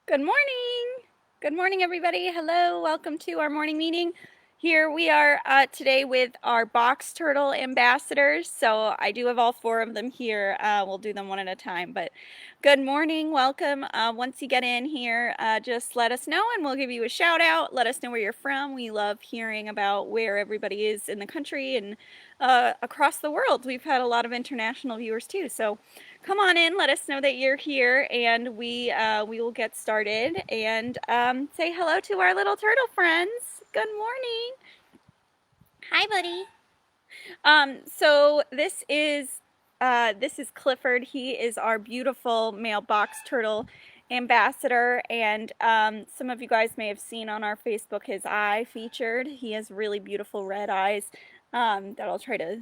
Good morning. Good morning, everybody. Hello. Welcome to our morning meeting. Here we are today with our box turtle ambassadors. So I do have all four of them here. We'll do them one at a time. But good morning. Welcome. Once you get in here, just let us know and we'll give you a shout out. Let us know where you're from. We love hearing about where everybody is in the country and across the world. We've had a lot of international viewers too. So come on in, let us know that you're here, and we will get started and say hello to our little turtle friends. Good morning. Hi, buddy. So this is Clifford. He is our beautiful male box turtle ambassador, and some of you guys may have seen on our Facebook his eye featured. He has really beautiful red eyes that I'll try to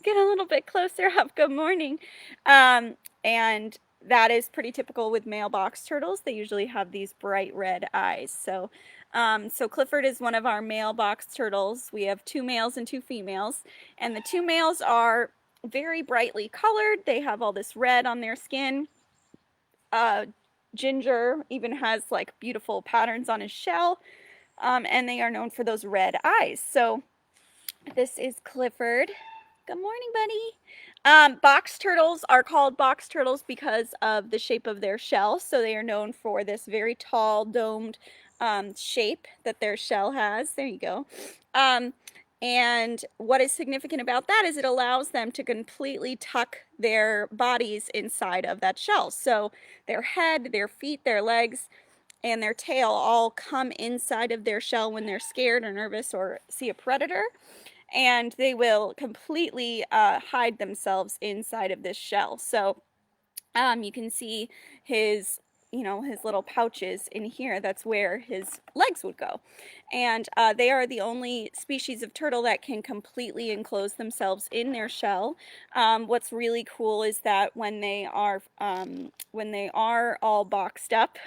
get a little bit closer up. Good morning. And that is pretty typical with male box turtles. They usually have these bright red eyes. So Clifford is one of our male box turtles. We have two males and two females, and the two males are very brightly colored. They have all this red on their skin. Ginger even has like beautiful patterns on his shell, and they are known for those red eyes. So this is Clifford. Good morning, buddy. Box turtles are called box turtles because of the shape of their shell. So they are known for this very tall, domed shape that their shell has. There you go. And what is significant about that is it allows them to completely tuck their bodies inside of that shell. So their head, their feet, their legs, and their tail all come inside of their shell when they're scared or nervous or see a predator, and they will completely hide themselves inside of this shell. So you can see his his little pouches in here. That's where his legs would go, and they are the only species of turtle that can completely enclose themselves in their shell. What's really cool is that when they are all boxed up,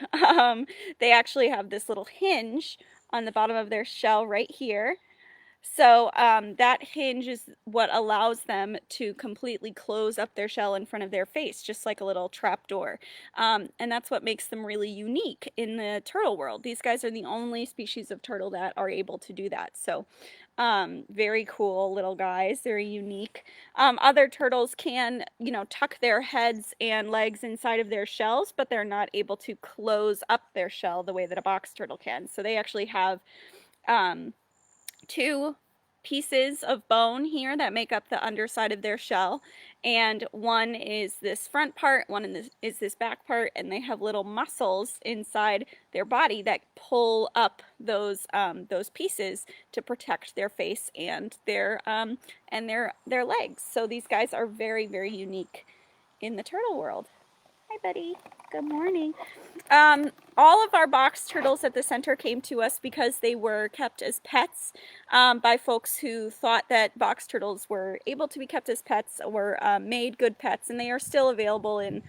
they actually have this little hinge on the bottom of their shell right here. So that hinge is what allows them to completely close up their shell in front of their face, just like a little trap door. And that's what makes them really unique in the turtle world. These guys are the only species of turtle that are able to do that. So very cool little guys, very unique. Other turtles can, tuck their heads and legs inside of their shells, but they're not able to close up their shell the way that a box turtle can. So they actually have um, two pieces of bone here that make up the underside of their shell, and one is this front part, one is this back part, and they have little muscles inside their body that pull up those pieces to protect their face and their legs. So these guys are very, very unique in the turtle world. Hi, buddy. Good morning. All of our box turtles at the center came to us because they were kept as pets by folks who thought that box turtles were able to be kept as pets or made good pets, and they are still available in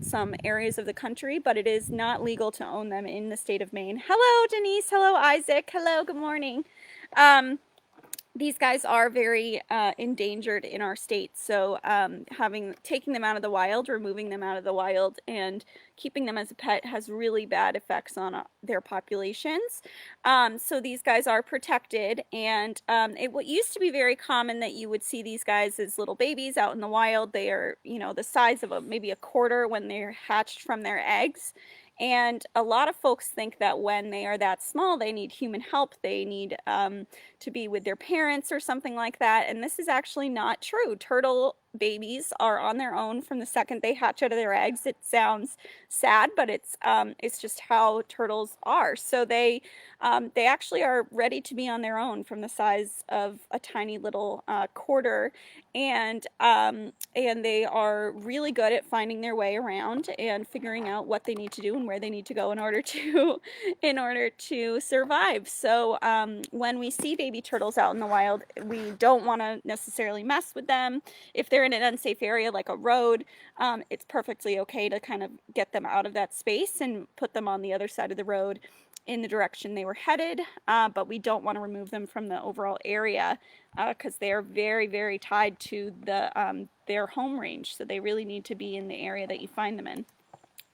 some areas of the country, but it is not legal to own them in the state of Maine. Hello, Denise. Hello, Isaac. Hello, good morning. These guys are very endangered in our state, so taking them out of the wild, removing them out of the wild, and keeping them as a pet has really bad effects on their populations. So these guys are protected, and it used to be very common that you would see these guys as little babies out in the wild. They are, the size of maybe a quarter when they're hatched from their eggs. And a lot of folks think that when they are that small, they need human help. They need to be with their parents or something like that. And this is actually not true. Turtle babies are on their own from the second they hatch out of their eggs. It sounds sad, but it's just how turtles are. So they actually are ready to be on their own from the size of a tiny little quarter, and they are really good at finding their way around and figuring out what they need to do and where they need to go in order to survive. So when we see baby turtles out in the wild, we don't want to necessarily mess with them. If they're in an unsafe area like a road, it's perfectly okay to kind of get them out of that space and put them on the other side of the road in the direction they were headed, but we don't want to remove them from the overall area because they are very, very tied to their home range. So they really need to be in the area that you find them in.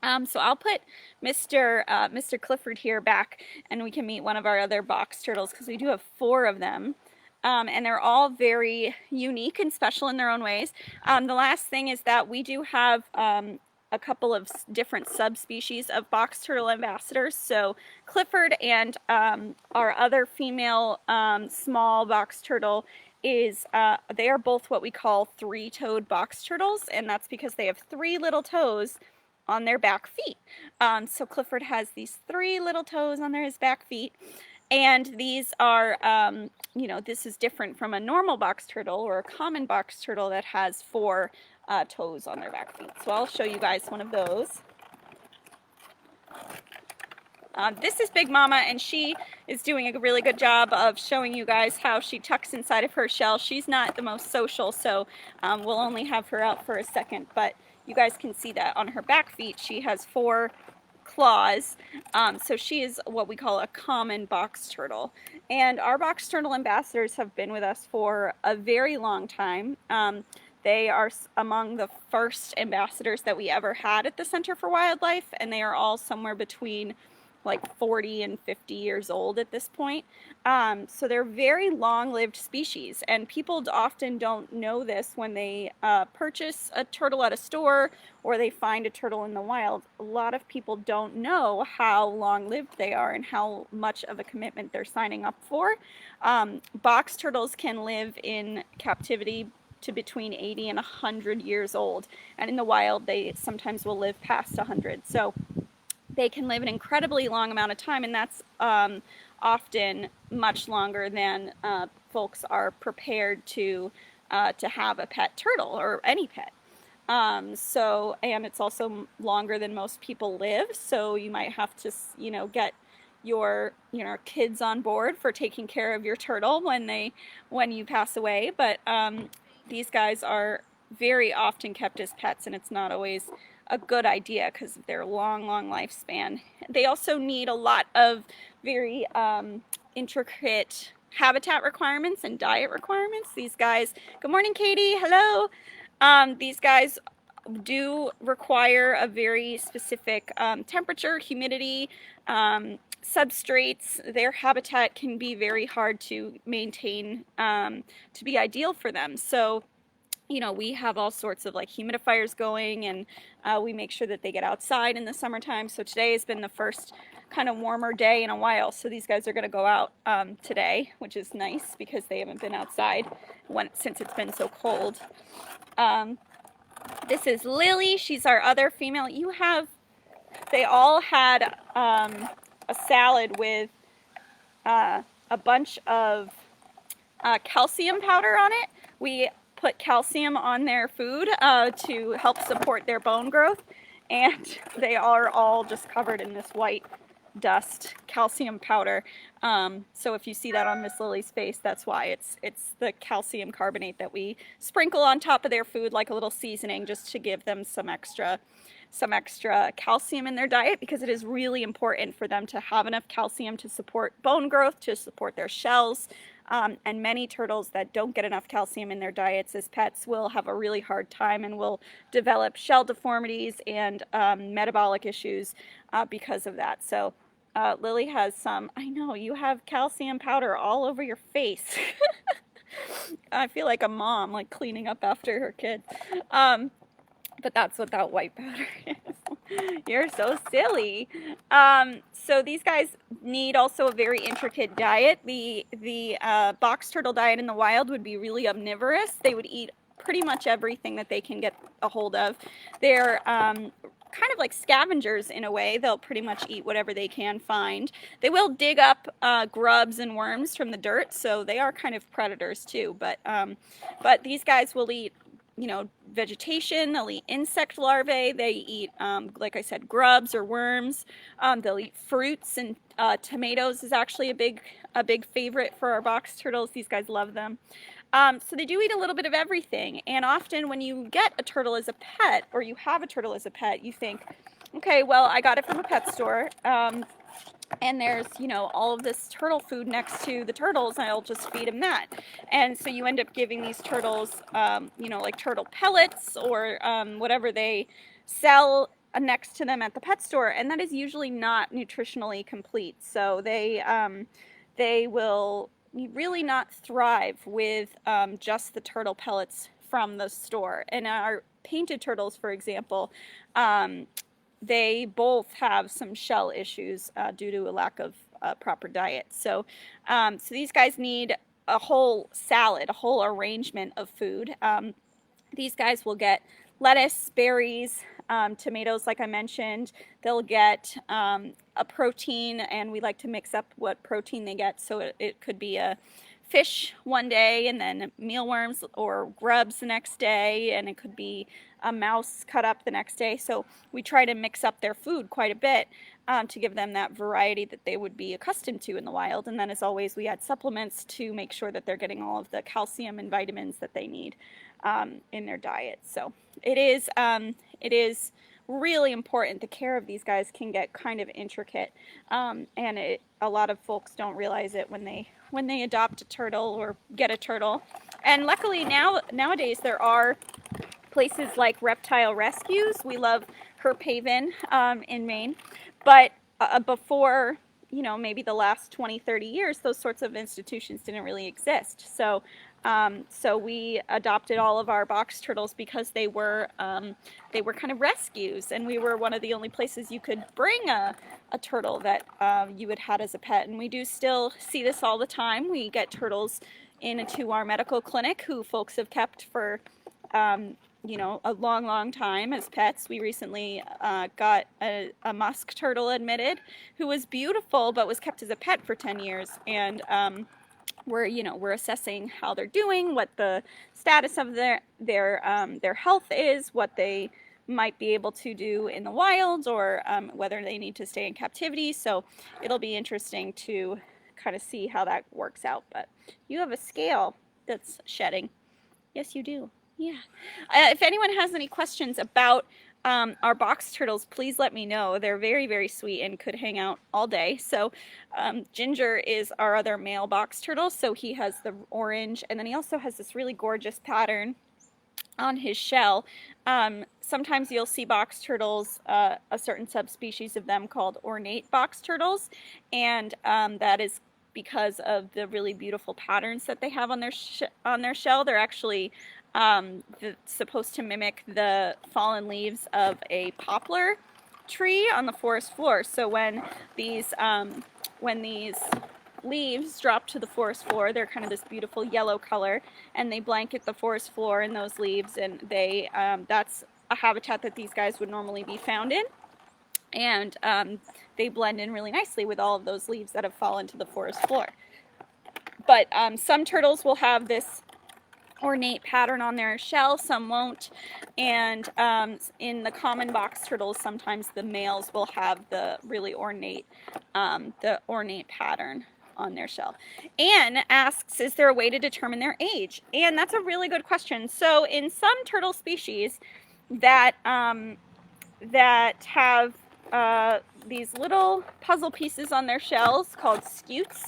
So I'll put Mr. Clifford here back, and we can meet one of our other box turtles because we do have 4 of them. And they're all very unique and special in their own ways. The last thing is that we do have a couple of different subspecies of box turtle ambassadors. So Clifford and our other female small box turtle is they are both what we call 3-toed box turtles, and that's because they have 3 little toes on their back feet. So Clifford has these 3 little toes on his back feet, and these are, you know, this is different from a normal box turtle or a common box turtle that has 4 toes on their back feet. So I'll show you guys one of those. This is Big Mama, and she is doing a really good job of showing you guys how she tucks inside of her shell. She's not the most social, so we'll only have her out for a second, but you guys can see that on her back feet she has 4 claws. So she is what we call a common box turtle. And our box turtle ambassadors have been with us for a very long time. They are among the first ambassadors that we ever had at the Center for Wildlife, and they are all somewhere between like 40 and 50 years old at this point. So they're very long-lived species, and people often don't know this when they purchase a turtle at a store or they find a turtle in the wild. A lot of people don't know how long-lived they are and how much of a commitment they're signing up for. Box turtles can live in captivity to between 80 and 100 years old, and in the wild they sometimes will live past 100. So they can live an incredibly long amount of time, and that's often much longer than folks are prepared to have a pet turtle or any pet. And it's also longer than most people live, so you might have to, you know, get your kids on board for taking care of your turtle when you pass away. But these guys are very often kept as pets, and it's not always a good idea because of their long lifespan. They also need a lot of very intricate habitat requirements and diet requirements. These guys, good morning Katie, hello. These guys do require a very specific temperature, humidity, substrates. Their habitat can be very hard to maintain to be ideal for them. So, you know, we have all sorts of like humidifiers going, and we make sure that they get outside in the summertime. So today has been the first kind of warmer day in a while. So these guys are going to go out today, which is nice because they haven't been outside since it's been so cold. This is Lily. She's our other female. They all had a salad with a bunch of calcium powder on it. We put calcium on their food to help support their bone growth, and they are all just covered in this white dust, calcium powder. So if you see that on Miss Lily's face, that's why. It's the calcium carbonate that we sprinkle on top of their food like a little seasoning, just to give them some extra calcium in their diet, because it is really important for them to have enough calcium to support bone growth, to support their shells. And many turtles that don't get enough calcium in their diets as pets will have a really hard time and will develop shell deformities and metabolic issues because of that. So Lily has some. I know, you have calcium powder all over your face. I feel like a mom, like cleaning up after her kid. But that's what that white powder is. You're so silly. So these guys need also a very intricate diet. The box turtle diet in the wild would be really omnivorous. They would eat pretty much everything that they can get a hold of. They're kind of like scavengers in a way. They'll pretty much eat whatever they can find. They will dig up grubs and worms from the dirt, so they are kind of predators too. But these guys will eat, you know, vegetation. They'll eat insect larvae. They eat, like I said, grubs or worms. They'll eat fruits, and tomatoes is actually a big favorite for our box turtles. These guys love them. So they do eat a little bit of everything. And often when you get a turtle as a pet, or you have a turtle as a pet, you think, okay, well, I got it from a pet store. And there's, you know, all of this turtle food next to the turtles, and I'll just feed them that. And so you end up giving these turtles, you know, like turtle pellets or whatever they sell next to them at the pet store, and that is usually not nutritionally complete. So they will really not thrive with just the turtle pellets from the store. And our painted turtles, for example, they both have some shell issues due to a lack of proper diet. So these guys need a whole salad, a whole arrangement of food. These guys will get lettuce, berries, tomatoes, like I mentioned. They'll get a protein, and we like to mix up what protein they get. So it could be a fish one day, and then mealworms or grubs the next day, and it could be a mouse cut up the next day. So we try to mix up their food quite a bit to give them that variety that they would be accustomed to in the wild. And then, as always, we add supplements to make sure that they're getting all of the calcium and vitamins that they need in their diet. So it is really important. The care of these guys can get kind of intricate, and a lot of folks don't realize it when they adopt a turtle or get a turtle. And luckily nowadays there are places like Reptile Rescues. We love Herp Haven in Maine, but before, you know, maybe the last 20-30 years, those sorts of institutions didn't really exist. So we adopted all of our box turtles because they were kind of rescues, and we were one of the only places you could bring a turtle that you had had as a pet. And we do still see this all the time. We get turtles into our medical clinic who folks have kept for you know, a long time as pets. We recently got a musk turtle admitted who was beautiful but was kept as a pet for 10 years, and we're assessing how they're doing, what the status of their health is, what they might be able to do in the wild, or whether they need to stay in captivity. So it'll be interesting to kind of see how that works out. But you have a scale that's shedding. Yes, you do. Yeah. If anyone has any questions about our box turtles, please let me know. They're very, very sweet and could hang out all day. So Ginger is our other male box turtle. So he has the orange, and then he also has this really gorgeous pattern on his shell. Sometimes you'll see box turtles, a certain subspecies of them called ornate box turtles, and that is because of the really beautiful patterns that they have on their shell. They're actually supposed to mimic the fallen leaves of a poplar tree on the forest floor. So when these leaves drop to the forest floor, they're kind of this beautiful yellow color, and they blanket the forest floor in those leaves, and that's a habitat that these guys would normally be found in, and they blend in really nicely with all of those leaves that have fallen to the forest floor. But some turtles will have this ornate pattern on their shell, some won't, and in the common box turtles, sometimes the males will have the really ornate pattern on their shell. Anne asks, is there a way to determine their age? And that's a really good question. So in some turtle species that have these little puzzle pieces on their shells called scutes,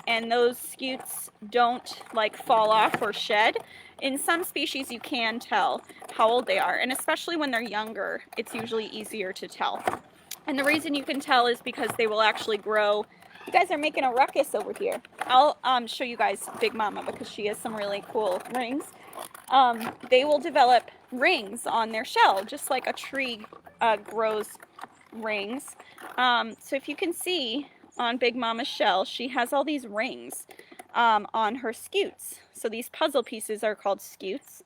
and those scutes don't like fall off or shed. In some species you can tell how old they are, and especially when they're younger, it's usually easier to tell. And the reason you can tell is because they will actually grow. You guys are making a ruckus over here. I'll show you guys Big Mama because she has some really cool rings. They will develop rings on their shell, just like a tree grows rings. So if you can see on Big Mama's shell, she has all these rings on her scutes. So these puzzle pieces are called scutes,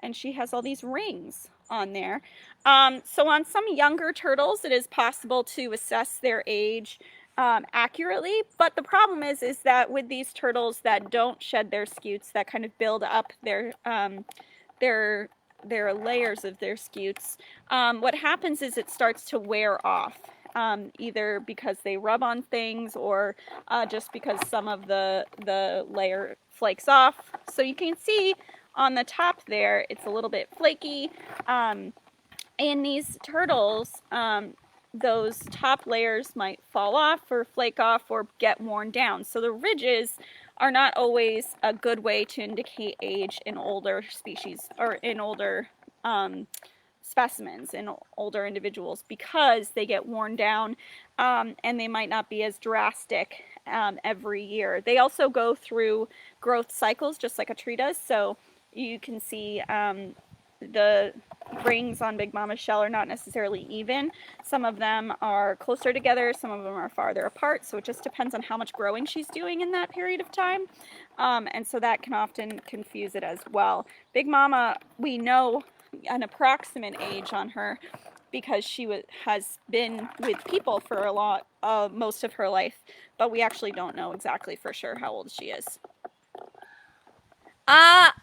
and she has all these rings on there. So on some younger turtles, it is possible to assess their age accurately, but the problem is that with these turtles that don't shed their scutes, that kind of build up their layers of their scutes, what happens is it starts to wear off. Either because they rub on things, or just because some of the layer flakes off. So you can see on the top there, it's a little bit flaky. And these turtles, those top layers might fall off or flake off or get worn down. So the ridges are not always a good way to indicate age in older species or in older specimens in older individuals because they get worn down, and they might not be as drastic every year. They also go through growth cycles just like a tree does. So you can see the rings on Big Mama's shell are not necessarily even. Some of them are closer together, some of them are farther apart, so it just depends on how much growing she's doing in that period of time. And so that can often confuse it as well. Big Mama, we know an approximate age on her because she has been with people for a lot, most of her life, but we actually don't know exactly for sure how old she is.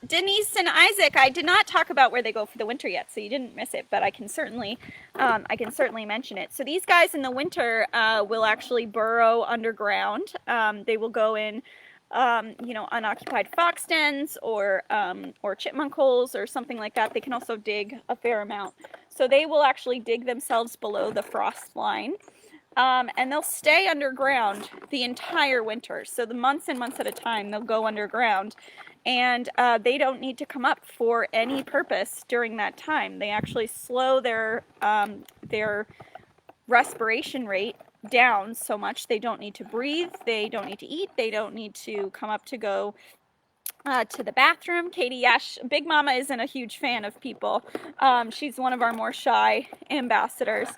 Denise and Isaac, I did not talk about where they go for the winter yet, so you didn't miss it, but I can certainly mention it. So these guys in the winter will actually burrow underground. They will go in, unoccupied fox dens or chipmunk holes or something like that. They can also dig a fair amount. So they will actually dig themselves below the frost line. And they'll stay underground the entire winter. So the months and months at a time, they'll go underground. And they don't need to come up for any purpose during that time. They actually slow their respiration rate down so much they don't need to breathe, they don't need to eat, they don't need to come up to go to the bathroom. Katie, yes, Big Mama isn't a huge fan of people. She's one of our more shy ambassadors.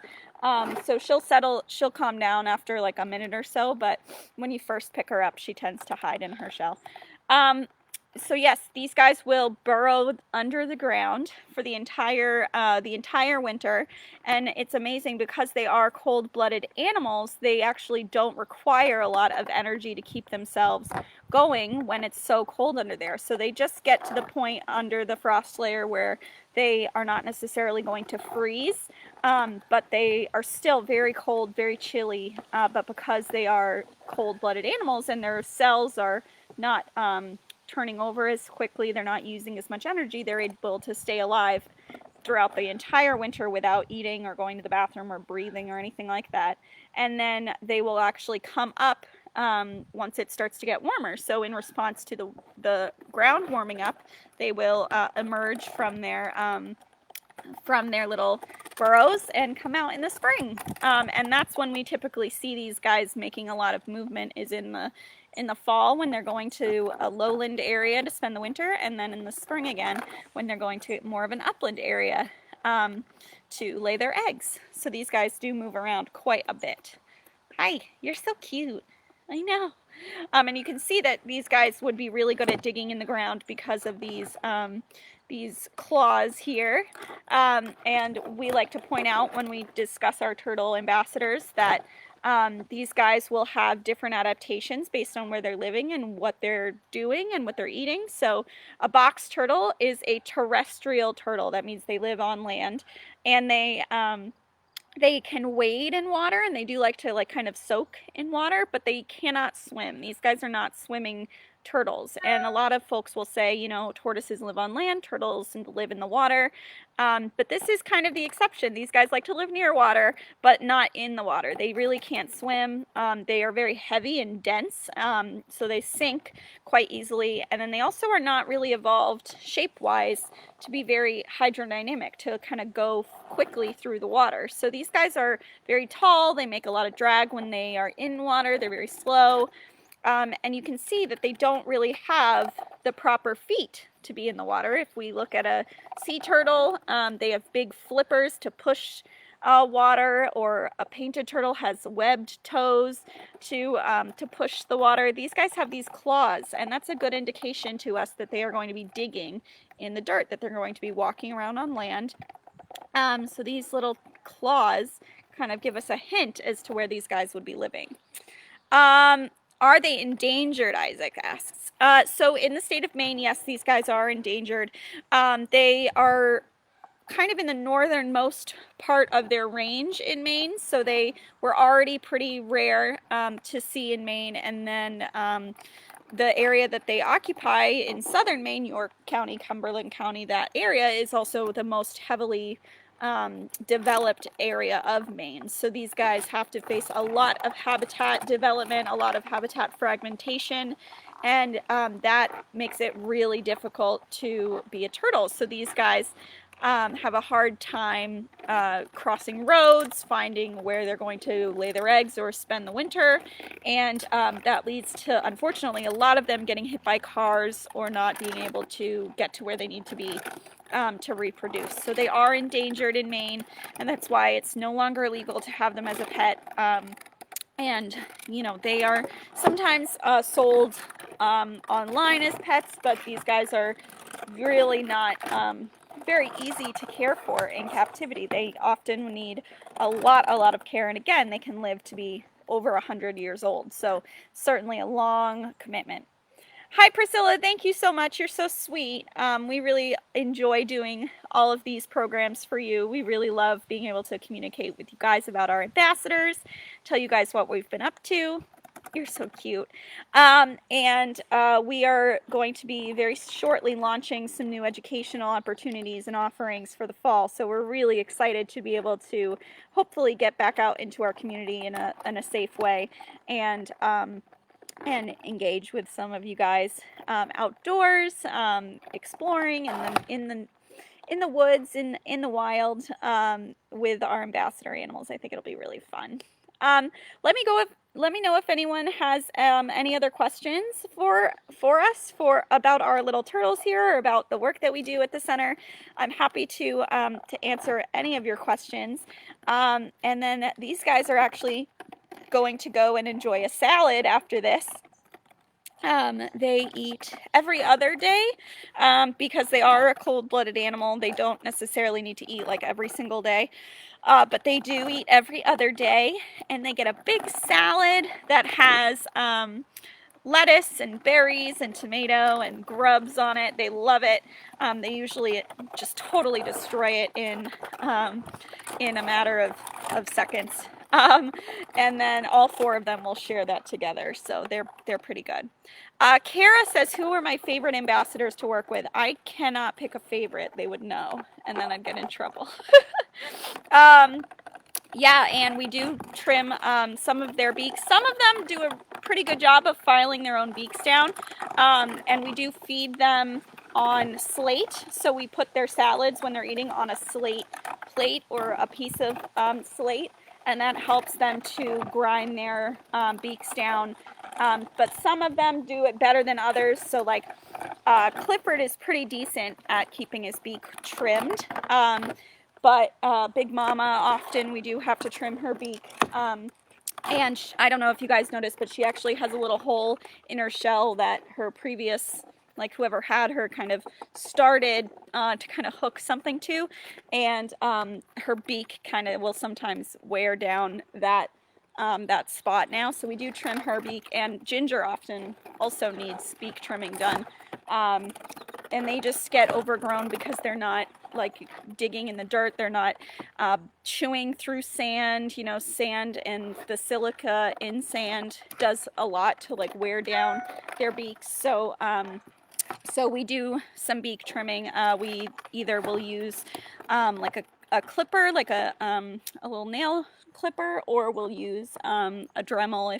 So she'll calm down after like a minute or so, but when you first pick her up, she tends to hide in her shell. So yes, these guys will burrow under the ground for the entire winter, and it's amazing because they are cold-blooded animals. They actually don't require a lot of energy to keep themselves going when it's so cold under there. So they just get to the point under the frost layer where they are not necessarily going to freeze, but they are still very cold, very chilly. But because they are cold-blooded animals and their cells are not turning over as quickly, they're not using as much energy, they're able to stay alive throughout the entire winter without eating or going to the bathroom or breathing or anything like that. And then they will actually come up once it starts to get warmer. So in response to the ground warming up, they will emerge from their little burrows and come out in the spring. And that's when we typically see these guys making a lot of movement, is in the fall when they're going to a lowland area to spend the winter, and then in the spring again when they're going to more of an upland area to lay their eggs. So these guys do move around quite a bit. Hi, you're so cute. I know. And you can see that these guys would be really good at digging in the ground because of these claws here. And we like to point out when we discuss our turtle ambassadors that these guys will have different adaptations based on where they're living and what they're doing and what they're eating. So a box turtle is a terrestrial turtle. That means they live on land, and they can wade in water, and they do like to kind of soak in water, but they cannot swim. These guys are not swimming turtles. And a lot of folks will say, tortoises live on land, turtles live in the water. But this is kind of the exception. These guys like to live near water, but not in the water. They really can't swim. They are very heavy and dense, so they sink quite easily. And then they also are not really evolved shape-wise to be very hydrodynamic, to kind of go quickly through the water. So these guys are very tall. They make a lot of drag when they are in water. They're very slow. And you can see that they don't really have the proper feet to be in the water. If we look at a sea turtle, they have big flippers to push water, or a painted turtle has webbed toes to push the water. These guys have these claws, and that's a good indication to us that they are going to be digging in the dirt, that they're going to be walking around on land. So these little claws kind of give us a hint as to where these guys would be living. Are they endangered, Isaac asks. So in the state of Maine, yes, these guys are endangered. They are kind of in the northernmost part of their range in Maine, so they were already pretty rare to see in Maine. And then the area that they occupy in southern Maine, York County, Cumberland County, that area is also the most heavily developed area of Maine. So these guys have to face a lot of habitat development, a lot of habitat fragmentation, and that makes it really difficult to be a turtle. So these guys have a hard time crossing roads, finding where they're going to lay their eggs or spend the winter, and that leads to, unfortunately, a lot of them getting hit by cars or not being able to get to where they need to be to reproduce. So they are endangered in Maine, and that's why it's no longer legal to have them as a pet. And you know, they are sometimes sold online as pets, but these guys are really not very easy to care for in captivity. They often need a lot of care, and again, they can live to be over 100 years old, so certainly a long commitment. Hi Priscilla, thank you so much. You're so sweet. We really enjoy doing all of these programs for you. We really love being able to communicate with you guys about our ambassadors, tell you guys what we've been up to. You're so cute. We are going to be very shortly launching some new educational opportunities and offerings for the fall. So we're really excited to be able to hopefully get back out into our community in a safe way and engage with some of you guys outdoors, exploring, and in the woods, in the wild, with our ambassador animals. I think it'll be really fun. Let me know if anyone has any other questions for us about our little turtles here, or about the work that we do at the center. I'm happy to answer any of your questions. And then these guys are actually going to go and enjoy a salad after this. They eat every other day because they are a cold-blooded animal. They don't necessarily need to eat like every single day, but they do eat every other day, and they get a big salad that has lettuce and berries and tomato and grubs on it. They love it. They usually just totally destroy it in a matter of seconds. And then all four of them will share that together, so they're pretty good. Kara says, who are my favorite ambassadors to work with? I cannot pick a favorite. They would know, and then I'd get in trouble. Yeah, and we do trim some of their beaks. Some of them do a pretty good job of filing their own beaks down, and we do feed them on slate. So we put their salads when they're eating on a slate plate or a piece of slate, and that helps them to grind their beaks down. But some of them do it better than others. So like Clifford is pretty decent at keeping his beak trimmed. But Big Mama, often we do have to trim her beak. And I don't know if you guys noticed, but she actually has a little hole in her shell that her previous, like whoever had her, kind of started to kind of hook something to. And her beak kind of will sometimes wear down that spot now. So we do trim her beak, and Ginger often also needs beak trimming done. And they just get overgrown because they're not like digging in the dirt. They're not chewing through sand. You know, sand and the silica in sand does a lot to like wear down their beaks. So so we do some beak trimming. We either will use like a clipper, like a little nail clipper, or we'll use a Dremel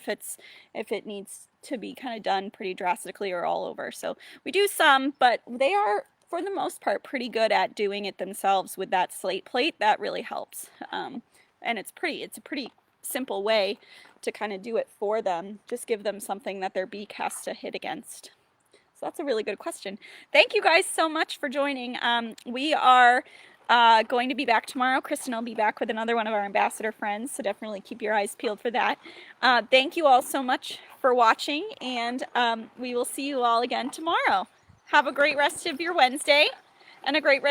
if it needs to be kind of done pretty drastically or all over. So we do some, but they are, for the most part, pretty good at doing it themselves with that slate plate. That really helps. And it's a pretty simple way to kind of do it for them. Just give them something that their beak has to hit against. So that's a really good question. Thank you guys so much for joining. We are going to be back tomorrow. Kristen will be back with another one of our ambassador friends, so definitely keep your eyes peeled for that. Thank you all so much for watching, and we will see you all again tomorrow. Have a great rest of your Wednesday and a great rest